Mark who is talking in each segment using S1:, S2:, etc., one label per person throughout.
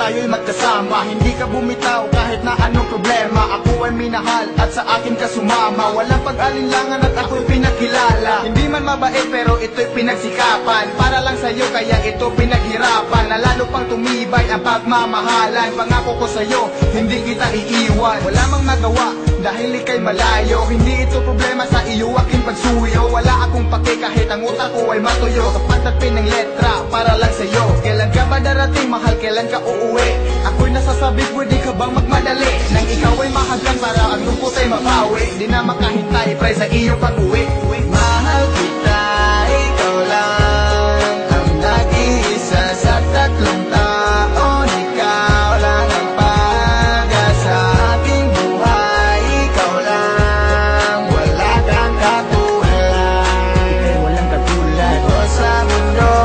S1: tayo'y magkasama. Hindi ka bumitaw kahit na anong problema. Ako ay minahal at sa akin ka sumama. Walang pag-alinlangan at ako'y pinakilala. Hindi man mabait pero ito'y pinagsikapan. Para lang sa'yo kaya ito pinaghirapan. Na lalo pang tumibay ang pagmamahalan. Pangako ko sa'yo, hindi kita iiwan. Wala mang magawa dahil ika'y malayo. Hindi ito problema sa iyo aking pagsuyo. Wala akong pake kahit ang utak ko ay matuyo. Kapatapin ng letra para lang sa'yo. Kailan ka ba darating mahal, kailan ka uuwi? Ako'y nasasabi pwede ka bang magmadali? Nang ikaw ay mahagdan para ang lungkot ay mapawi. Di na makahintay pre sa iyo pag-uwi. Mahal kita, ikaw lang ang nag-iisa sa tatlong taon. Ikaw lang ang pag-asa aking buhay. Ikaw lang, wala kang katulad. Ikaw walang katulad ko sa mundo.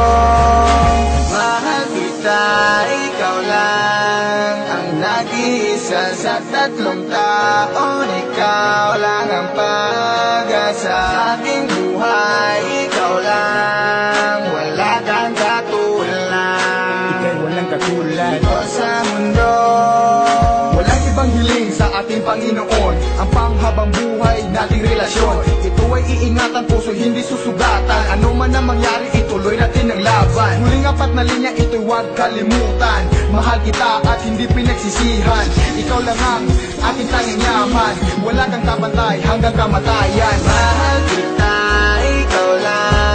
S1: Mahal kita, ikaw lang ang nag-iisa sa tatlong taon. Ikaw lang ang pag-asa aking buhay. Ikaw lang, wala kang katulad. Ikaw walang katulad ko sa mundo. Walang ibang hiling sa ating Panginoon, ang panghabang buhay nating relasyon. Ito ay iingatan, puso hindi susugatan. Ano man ang mangyari, ituloy natin ang laban. Huling apat na linya, ito'y huwag kalimutan. Mahal kita at hindi pinagsisihan. Ikaw lang ang ating tanging yaman. Wala kang kapantay hanggang kamatayan. Mahal kita, ikaw lang